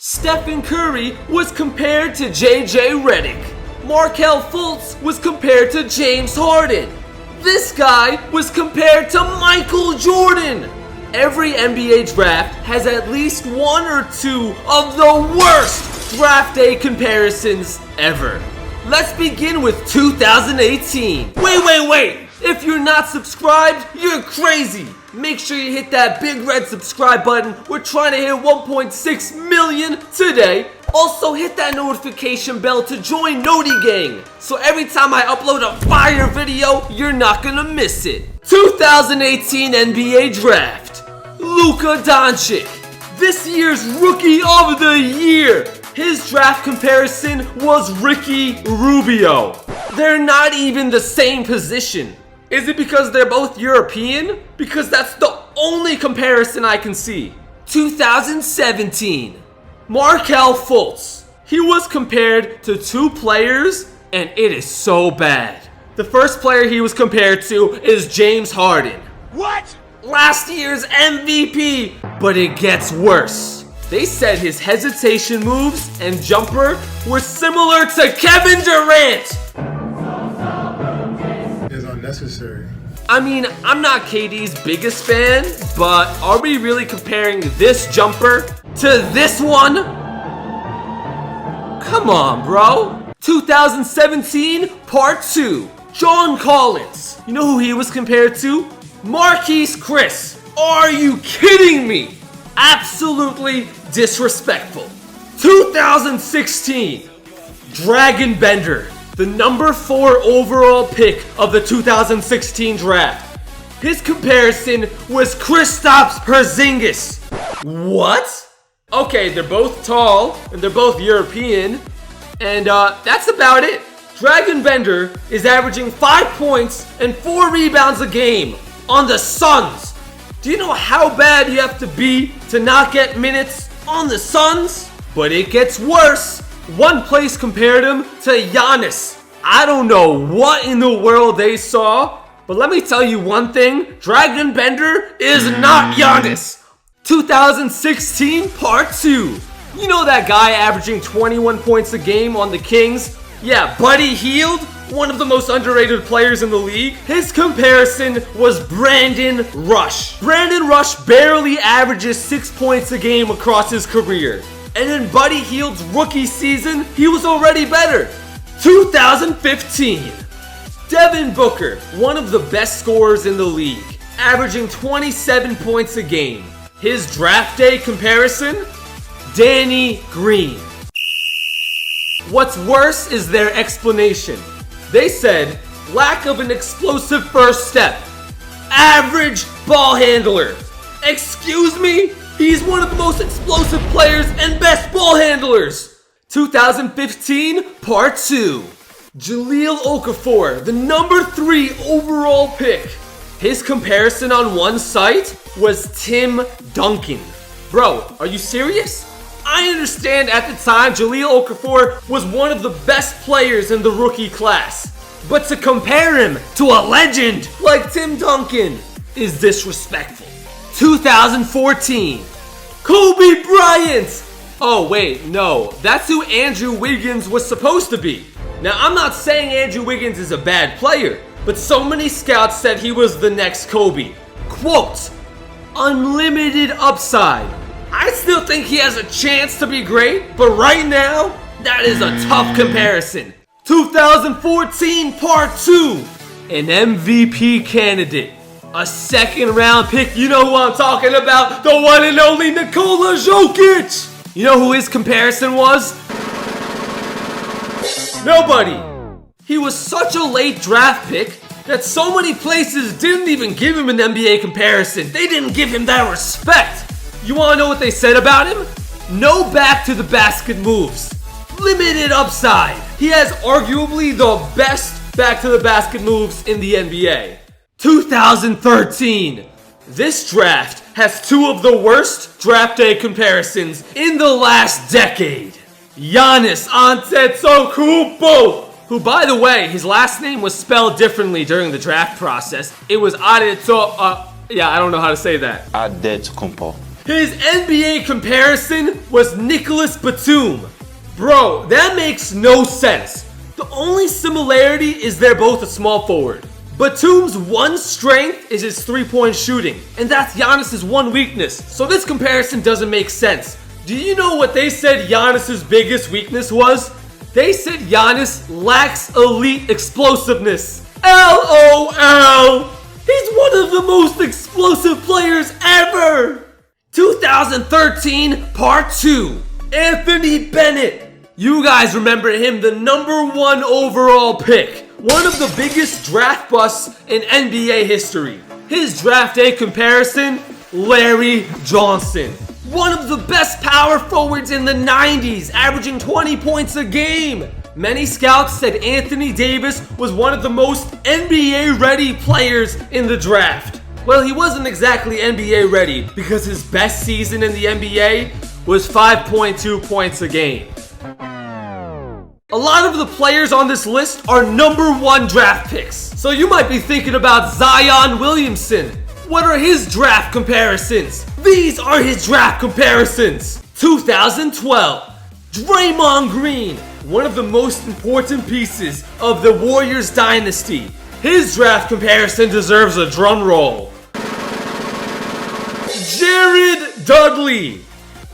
Stephen Curry was compared to JJ Redick. Markelle Fultz was compared to James Harden. This guy was compared to Michael Jordan. Every NBA draft has at least one or two of the worst draft day comparisons ever. Let's begin with 2018. Wait. If you're not subscribed, you're crazy. Make sure you hit that big red subscribe button. We're trying to hit 1.6 million today. Also hit that notification bell to join Noti Gang. So every time I upload a fire video, you're not gonna miss it. 2018 NBA Draft. Luka Doncic. This year's Rookie of the Year. His draft comparison was Ricky Rubio. They're not even the same position. Is it because they're both European? Because that's the only comparison I can see. 2017. Markelle Fultz. He was compared to two players, and it is so bad. The first player he was compared to is James Harden. What? Last year's MVP, but it gets worse. They said his hesitation moves and jumper were similar to Kevin Durant. Is unnecessary. I mean, I'm not KD's biggest fan, but are we really comparing this jumper to this one? Come on, bro. 2017, Part 2. John Collins. You know who he was compared to? Marquise Chris. Are you kidding me? Absolutely disrespectful. 2016, Dragon Bender. The number 4 overall pick of the 2016 draft. His comparison was Kristaps Porzingis. What? Okay, they're both tall and they're both European, and that's about it. Dragon Bender is averaging 5 points and 4 rebounds a game on the Suns. Do you know how bad you have to be to not get minutes on the Suns? But it gets worse. One place compared him to Giannis. I don't know what in the world they saw, but let me tell you one thing. Dragon Bender is not Giannis. 2016 Part 2. You know that guy averaging 21 points a game on the Kings? Yeah, Buddy Hield, one of the most underrated players in the league. His comparison was Brandon Rush. Brandon Rush barely averages 6 points a game across his career. And in Buddy Hield's rookie season, he was already better. 2015. Devin Booker, one of the best scorers in the league, averaging 27 points a game. His draft day comparison? Danny Green. What's worse is their explanation. They said, lack of an explosive first step. Average ball handler. Excuse me? He's one of the most explosive players and best ball handlers. 2015, Part 2. Jahlil Okafor, the number 3 overall pick. His comparison on one site was Tim Duncan. Bro, are you serious? I understand at the time Jahlil Okafor was one of the best players in the rookie class. But to compare him to a legend like Tim Duncan is disrespectful. 2014. Kobe Bryant! Oh wait, no, that's who Andrew Wiggins was supposed to be. Now I'm not saying Andrew Wiggins is a bad player, but so many scouts said he was the next Kobe. Quote, unlimited upside. I still think he has a chance to be great, but right now, that is a tough comparison. 2014 Part 2. An MVP candidate. A second round pick, you know who I'm talking about, the one and only Nikola Jokic. You know who his comparison was? Nobody. He was such a late draft pick that so many places didn't even give him an NBA comparison. They didn't give him that respect. You wanna know what they said about him? No back to the basket moves. Limited upside. He has arguably the best back to the basket moves in the NBA. 2013. This draft has two of the worst draft day comparisons in the last decade. Giannis Antetokounmpo, who, by the way, his last name was spelled differently during the draft process. It was I don't know how to say that. Antetokounmpo. His NBA comparison was Nicholas Batum. Bro, that makes no sense. The only similarity is they're both a small forward. Batum's one strength is his three-point shooting, and that's Giannis' one weakness, so this comparison doesn't make sense. Do you know what they said Giannis' biggest weakness was? They said Giannis lacks elite explosiveness. LOL! He's one of the most explosive players ever! 2013 Part 2. Anthony Bennett. You guys remember him, the #1 overall pick. One of the biggest draft busts in NBA history. His draft day comparison, Larry Johnson. One of the best power forwards in the 90s, averaging 20 points a game. Many scouts said Anthony Davis was one of the most NBA-ready players in the draft. Well, he wasn't exactly NBA-ready because his best season in the NBA was 5.2 points a game. A lot of the players on this list are #1 draft picks. So you might be thinking about Zion Williamson. What are his draft comparisons? These are his draft comparisons. 2012, Draymond Green, one of the most important pieces of the Warriors dynasty. His draft comparison deserves a drum roll. Jared Dudley.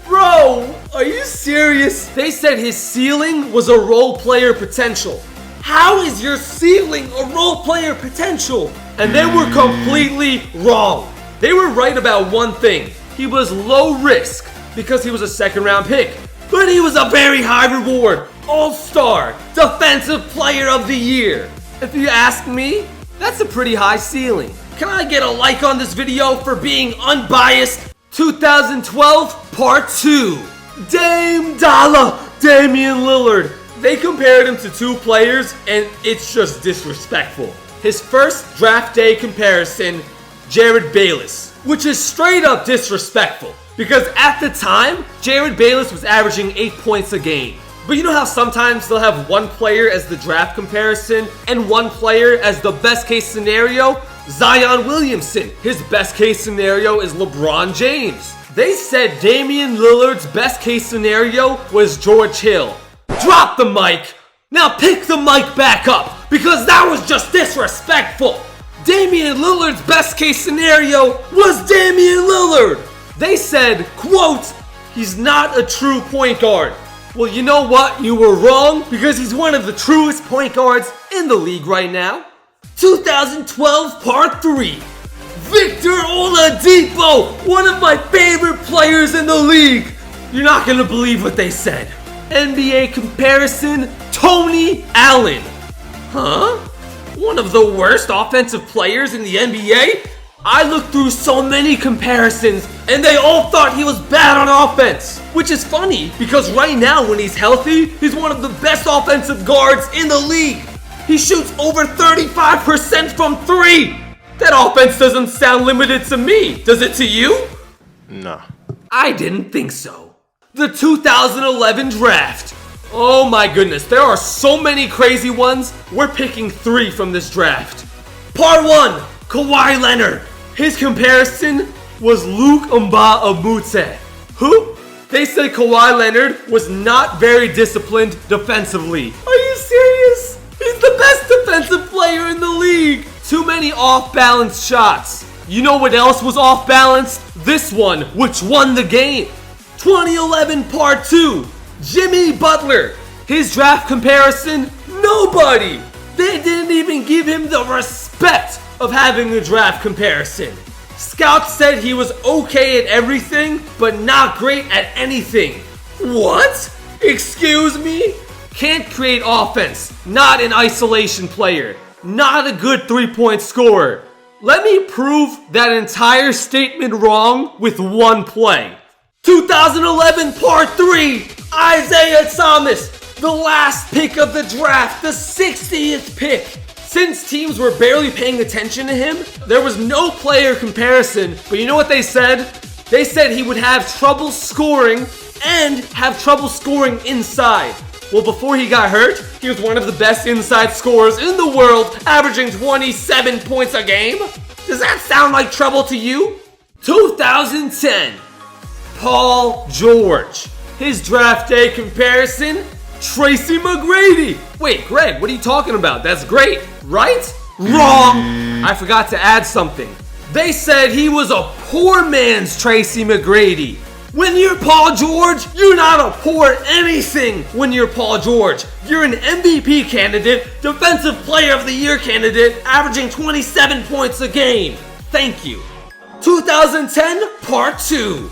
Bro, are you serious? They said his ceiling was a role player potential. How is your ceiling a role player potential? And they were completely wrong. They were right about one thing. He was low risk because he was a second-round pick. But he was a very high reward, all-star, defensive player of the year. If you ask me, that's a pretty high ceiling. Can I get a like on this video for being unbiased? 2012 Part 2. Dame Dollar, Damian Lillard. They compared him to two players and it's just disrespectful. His first draft day comparison, Jared Bayless, which is straight up disrespectful because at the time, Jared Bayless was averaging 8 points a game. But you know how sometimes they'll have one player as the draft comparison and one player as the best case scenario? Zion Williamson, his best case scenario is LeBron James. They said Damian Lillard's best case scenario was George Hill. Drop the mic! Now pick the mic back up because that was just disrespectful. Damian Lillard's best case scenario was Damian Lillard. They said, quote, he's not a true point guard. Well, you know what? You were wrong because he's one of the truest point guards in the league right now. 2012 Part 3. Victor Oladipo, one of my favorite players in the league. You're not gonna believe what they said. NBA comparison, Tony Allen. Huh? One of the worst offensive players in the NBA? I looked through so many comparisons and they all thought he was bad on offense. Which is funny because right now when he's healthy, he's one of the best offensive guards in the league. He shoots over 35% from 3. That offense doesn't sound limited to me. Does it to you? No. I didn't think so. The 2011 draft. Oh my goodness, there are so many crazy ones. We're picking 3 from this draft. Part 1, Kawhi Leonard. His comparison was Luke Mbah-a-Moute. Who? They said Kawhi Leonard was not very disciplined defensively. Are you serious? He's the best defensive player in the league. Too many off-balance shots. You know what else was off-balance? This one, which won the game. 2011 Part 2. Jimmy Butler. His draft comparison, nobody. They didn't even give him the respect of having a draft comparison. Scouts said he was okay at everything, but not great at anything. What? Excuse me? Can't create offense, not an isolation player, not a good three-point scorer. Let me prove that entire statement wrong with one play. 2011 Part 3, Isaiah Thomas, the last pick of the draft, the 60th pick. Since teams were barely paying attention to him, there was no player comparison, but you know what they said? They said he would have trouble scoring and have trouble scoring inside. Well, before he got hurt, he was one of the best inside scorers in the world, averaging 27 points a game. Does that sound like trouble to you? 2010, Paul George. His draft day comparison, Tracy McGrady. Wait, Greg, what are you talking about? That's great, right? Wrong! I forgot to add something. They said he was a poor man's Tracy McGrady. When you're Paul George, you're not a poor anything when you're Paul George. You're an MVP candidate, Defensive Player of the Year candidate, averaging 27 points a game. Thank you. 2010, Part 2.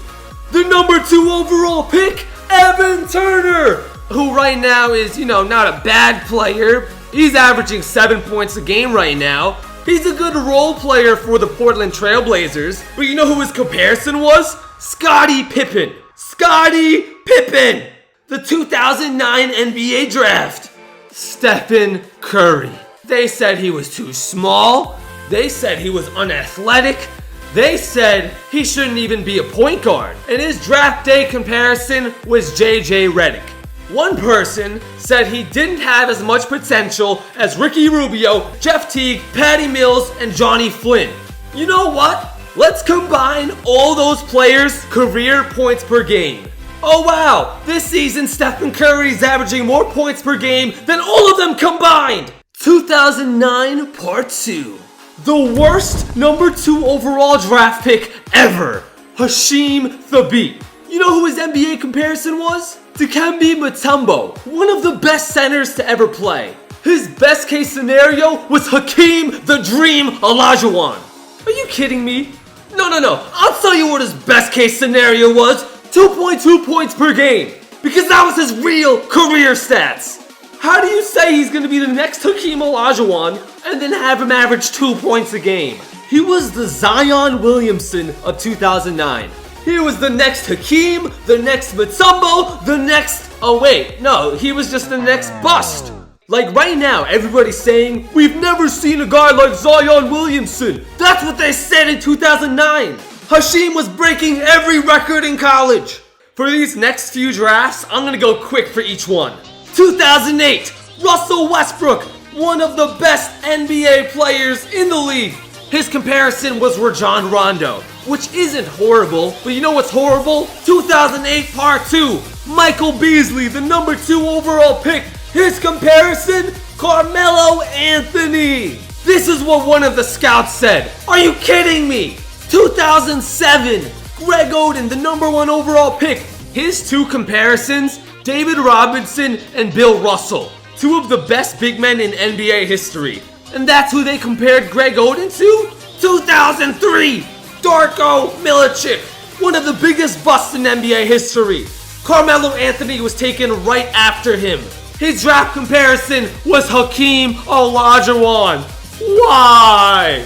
The number 2 overall pick, Evan Turner, who right now is, not a bad player. He's averaging 7 points a game right now. He's a good role player for the Portland Trail Blazers. But you know who his comparison was? Scottie Pippen. Scottie Pippen! The 2009 NBA draft. Stephen Curry. They said he was too small. They said he was unathletic. They said he shouldn't even be a point guard. And his draft day comparison was JJ Redick. One person said he didn't have as much potential as Ricky Rubio, Jeff Teague, Patty Mills, and Johnny Flynn. You know what? Let's combine all those players' career points per game. Oh wow, this season Stephen Curry's averaging more points per game than all of them combined. 2009 Part 2. The worst number 2 overall draft pick ever, Hasheem Thabeet. You know who his NBA comparison was? Dikembe Mutombo, one of the best centers to ever play. His best case scenario was Hakeem the Dream Olajuwon. Are you kidding me? No. I'll tell you what his best case scenario was. 2.2 points per game. Because that was his real career stats. How do you say he's going to be the next Hakeem Olajuwon and then have him average 2 points a game? He was the Zion Williamson of 2009. He was the next Hakeem, the next Mutombo, the next... Oh wait, no, he was just the next bust. Like right now, everybody's saying, we've never seen a guy like Zion Williamson. That's what they said in 2009. Hasheem was breaking every record in college. For these next few drafts, I'm gonna go quick for each one. 2008, Russell Westbrook, one of the best NBA players in the league. His comparison was Rajon Rondo, which isn't horrible, but you know what's horrible? 2008 Part 2, Michael Beasley, the number 2 overall pick. His comparison, Carmelo Anthony. This is what one of the scouts said. Are you kidding me? 2007, Greg Oden, the number 1 overall pick. His 2 comparisons, David Robinson and Bill Russell. 2 of the best big men in NBA history. And that's who they compared Greg Oden to? 2003, Darko Milicic, one of the biggest busts in NBA history. Carmelo Anthony was taken right after him. His draft comparison was Hakeem Olajuwon. Why?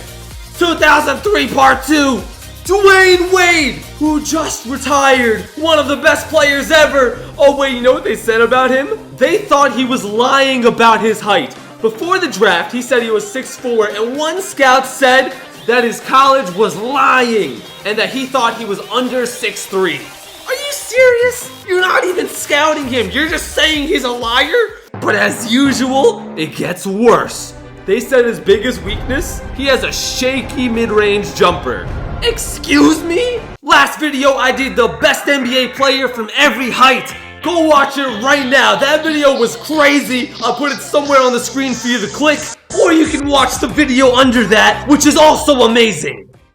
2003 Part 2, Dwayne Wade, who just retired, one of the best players ever. Oh wait, you know what they said about him? They thought he was lying about his height. Before the draft, he said he was 6'4", and one scout said that his college was lying and that he thought he was under 6'3". Are you serious? You're not even scouting him. You're just saying he's a liar? But as usual, it gets worse. They said his biggest weakness? He has a shaky mid-range jumper. Excuse me? Last video I did the best NBA player from every height. Go watch it right now. That video was crazy. I'll put it somewhere on the screen for you to click. Or you can watch the video under that, which is also amazing.